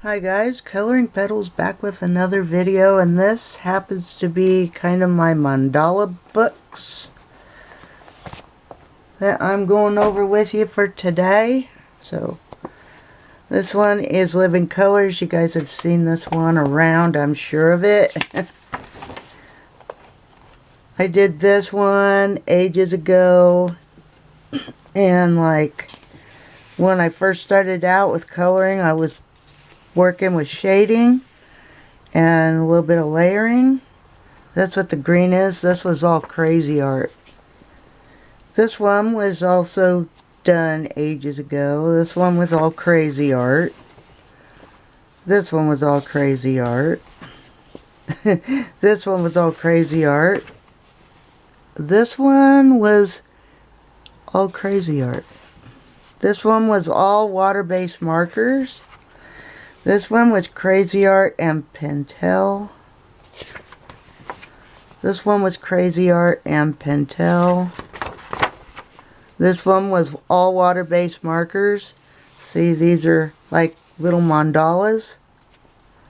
Hi guys, Coloring Petals back with another video, and this happens to be kind of my mandala books that I'm going over with you for today. So this one is Living Colors. You guys have seen this one around, I'm sure of it. I did this one ages ago, and like when I first started out with coloring, I was working with shading and a little bit of layering. That's what the green is. This was all crazy art. This one was also done ages ago. This one was all crazy art. This one was all crazy art. This one was all crazy art. This one was all crazy art. This one was all water-based markers. This one was Crazy Art and Pentel. This one was Crazy Art and Pentel. This one was all water-based markers. See, these are like little mandalas.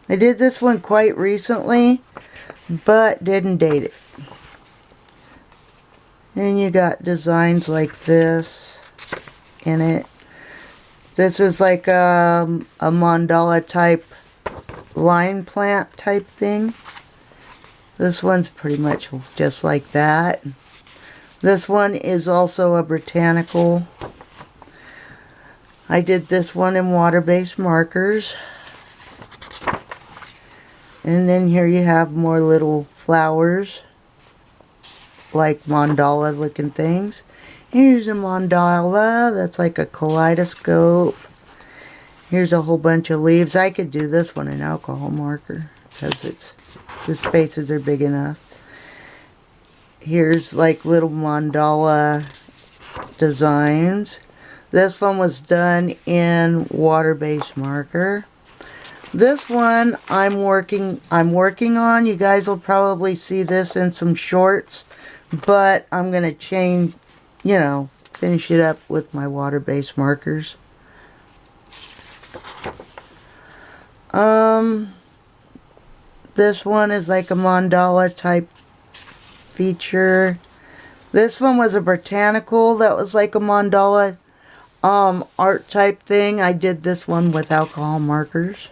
I did this one quite recently, but didn't date it. And you got designs like this in it. This is like a mandala type line plant type thing. This one's pretty much just like that. This one is also a botanical. I did this one in water-based markers. And then here you have more little flowers, like mandala looking things. Here's a mandala that's like a kaleidoscope. Here's a whole bunch of leaves. I could do this one in alcohol marker because the spaces are big enough. Here's like little mandala designs. This one was done in water-based marker. This one I'm working on. You guys will probably see this in some shorts, but I'm gonna change, finish it up with my water-based markers. This one is like a mandala type feature. This one was a botanical that was like a mandala art type thing. I did this one with alcohol markers.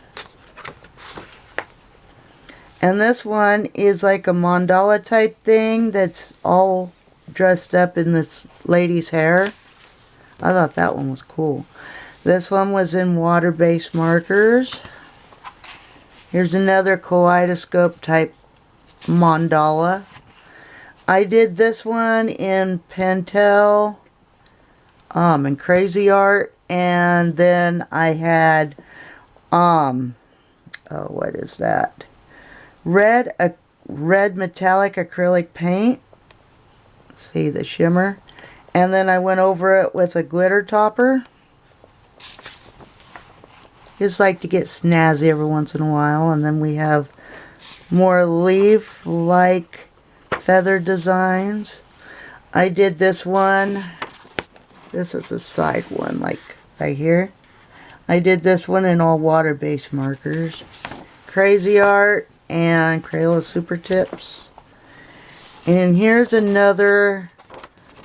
And this one is like a mandala type thing that's all dressed up in this lady's hair. I thought that one was cool. This one was in water-based markers. Here's another kaleidoscope type mandala. I did this one in Pentel and Crazy Art, and then I had what is that? Red metallic acrylic paint. See the shimmer, and then I went over it with a glitter topper. Just like to get snazzy every once in a while. And then we have more leaf like feather designs. I did this one. This is a side one, like right here. I did this one in all water-based markers. Crazy Art and Crayola Super Tips. And here's another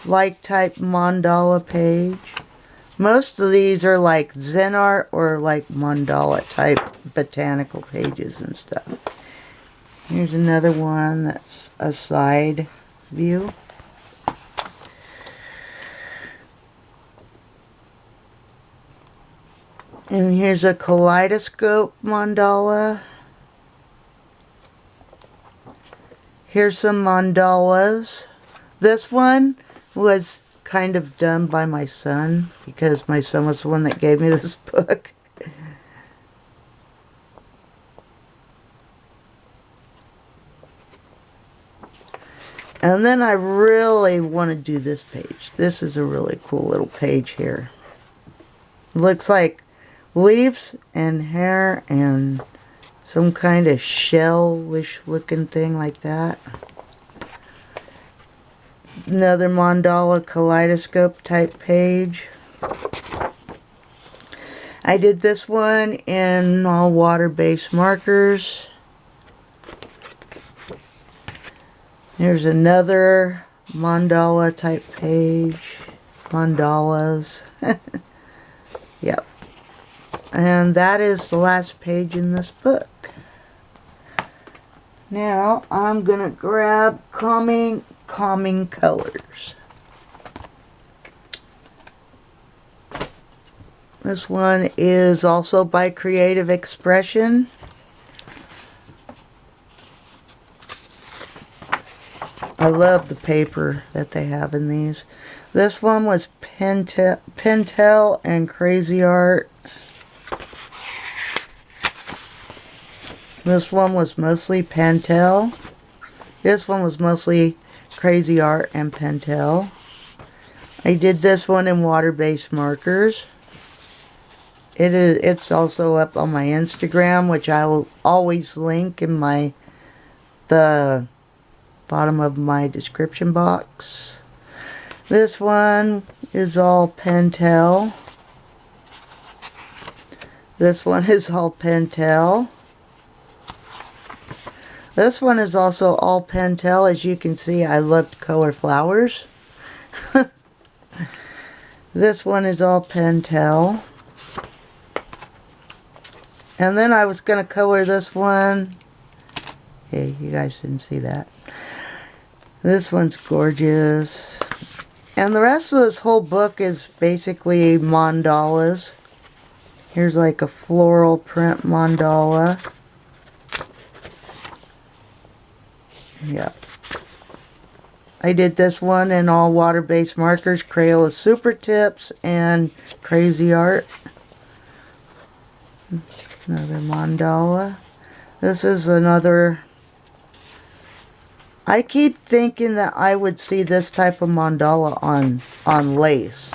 like type mandala page. Most of these are like Zen art or like mandala type botanical pages and stuff. Here's another one that's a side view. And here's a kaleidoscope mandala. Here's some mandalas. This one was kind of done by my son because my son was the one that gave me this book. And then I really want to do this page. This is a really cool little page here. It looks like leaves and hair and some kind of shell-ish looking thing like that. Another mandala kaleidoscope type page. I did this one in all water-based markers. Here's another mandala type page. Mandalas. Yep. And that is the last page in this book. Now I'm gonna grab Calming Colors. This one is also by Creative Expression. I love the paper that they have in these. This one was Pentel and Crazy Art. This one was mostly Pentel. This one was mostly Crazy Art and Pentel. I did this one in water-based markers. It's also up on my Instagram, which I will always link in the bottom of my description box. This one is all Pentel. This one is all Pentel. This one is also all Pentel. As you can see, I love to color flowers. This one is all Pentel. And then I was going to color this one. Hey, you guys didn't see that. This one's gorgeous. And the rest of this whole book is basically mandalas. Here's like a floral print mandala. Yep. I did this one in all water-based markers, Crayola Super Tips, and Crazy Art. Another mandala. This is another... I keep thinking that I would see this type of mandala on lace.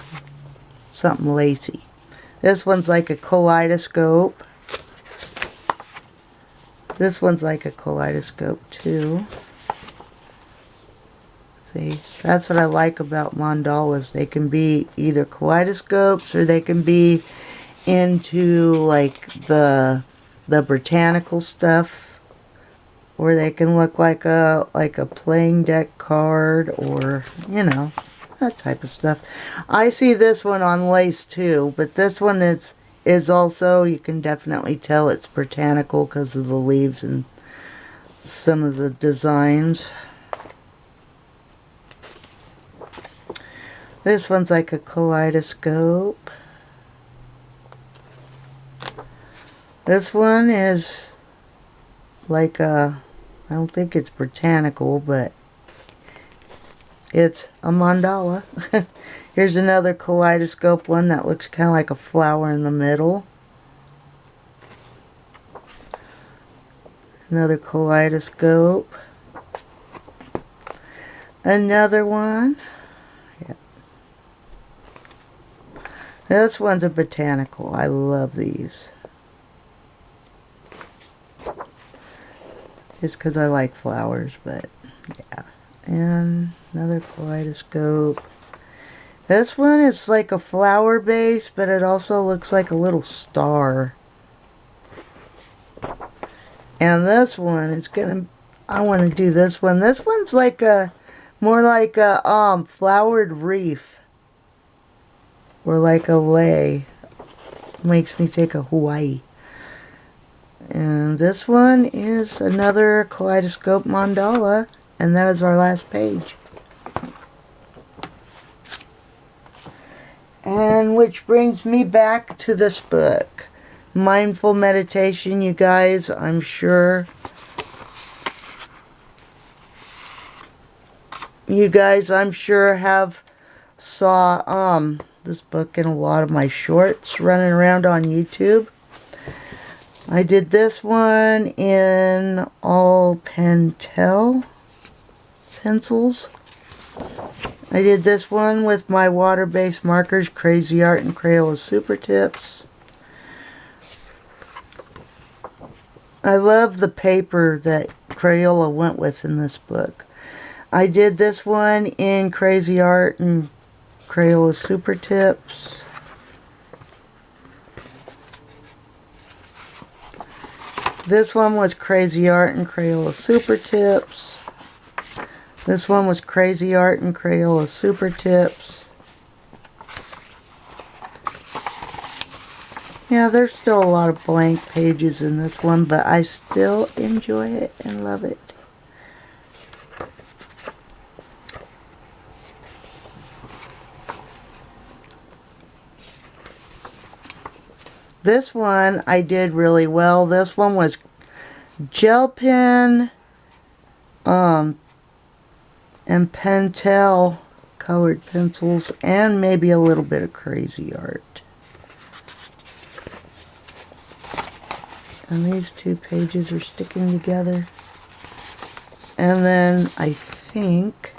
Something lacy. This one's like a kaleidoscope. This one's like a kaleidoscope too. See, that's what I like about mandalas. They can be either kaleidoscopes or they can be into like the botanical stuff. Or they can look like a playing deck card, or, you know, that type of stuff. I see this one on lace too, but this one is also, you can definitely tell it's botanical because of the leaves and some of the designs. This one's like a kaleidoscope. This one is like a, I don't think it's botanical, but it's a mandala. Here's another kaleidoscope one that looks kind of like a flower in the middle. Another kaleidoscope. Another one. Yep. This one's a botanical. I love these. Just because I like flowers, but yeah. And another kaleidoscope. This one is like a flower base, but it also looks like a little star. And this one is I want to do this one. This one's like more like a flowered reef. Or like a lei. Makes me think of Hawaii. And this one is another kaleidoscope mandala, and that is our last page. And which brings me back to this book. Mindful meditation, you guys, I'm sure. You guys, I'm sure, have saw this book in a lot of my shorts running around on YouTube. I did this one in all Pentel pencils. I did this one with my water-based markers, Crazy Art and Crayola Super Tips. I love the paper that Crayola went with in this book. I did this one in Crazy Art and Crayola Super Tips. This one was Crazy Art and Crayola Super Tips. This one was Crazy Art and Crayola Super Tips. Yeah, there's still a lot of blank pages in this one, but I still enjoy it and love it. This one I did really well. This one was gel pen and Pentel colored pencils and maybe a little bit of Crazy Art. And these two pages are sticking together. And then I think,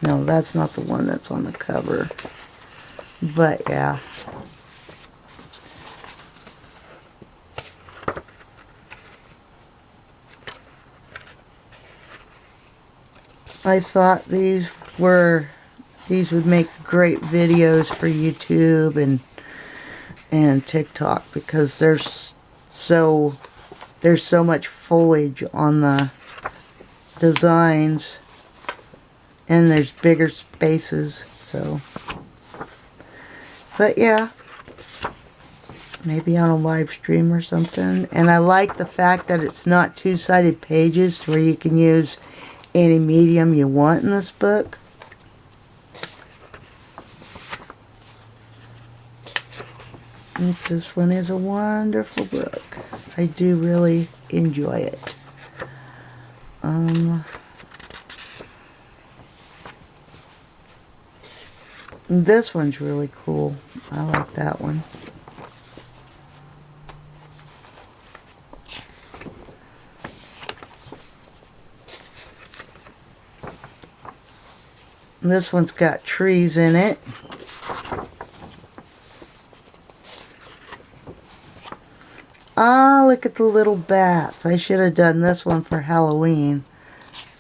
no, that's not the one that's on the cover. But yeah. I thought these would make great videos for YouTube and TikTok, because there's so much foliage on the designs and there's bigger spaces. So, but yeah, maybe on a live stream or something. And I like the fact that it's not two-sided pages, to where you can use any medium you want in this book. And this one is a wonderful book. I do really enjoy it. This one's really cool. I like that one. This one's got trees in it. Ah, look at the little bats. I should have done this one for Halloween.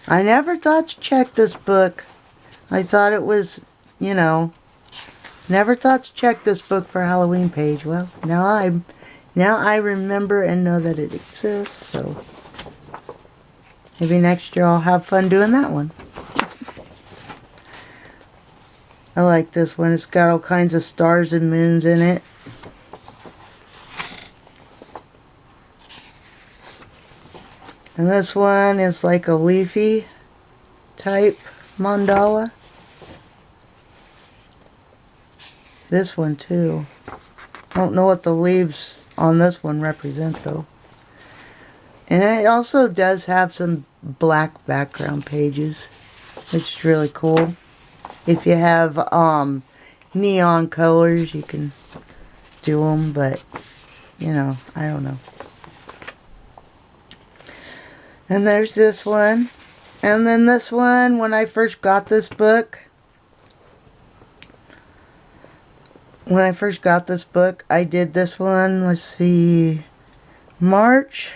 I never thought to check this book. I thought it was, you know, never thought to check this book for Halloween page. Well, now I remember and know that it exists, so maybe next year I'll have fun doing that one. I like this one. It's got all kinds of stars and moons in it. And this one is like a leafy type mandala. This one too. I don't know what the leaves on this one represent though. And it also does have some black background pages, which is really cool. If you have neon colors, you can do them, but, you know, I don't know. And there's this one. And then this one, when I first got this book, I did this one, let's see, March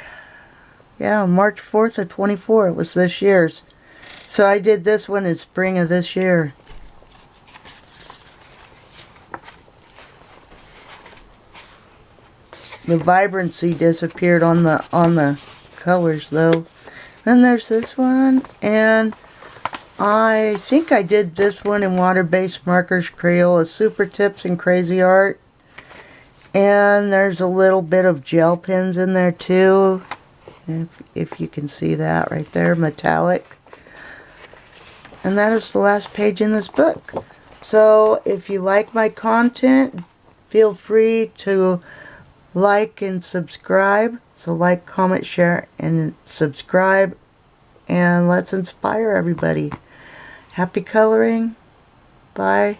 4th of 24, it was this year's. So I did this one in spring of this year. The vibrancy disappeared on the colors though. Then there's this one, and I think I did this one in water-based markers, Crayola Super Tips, and Crazy Art. And there's a little bit of gel pens in there too, if you can see that right there, metallic. And that is the last page in this book. So if you like my content, feel free to like and subscribe. So like, comment, share, and subscribe. And let's inspire everybody. Happy coloring. Bye.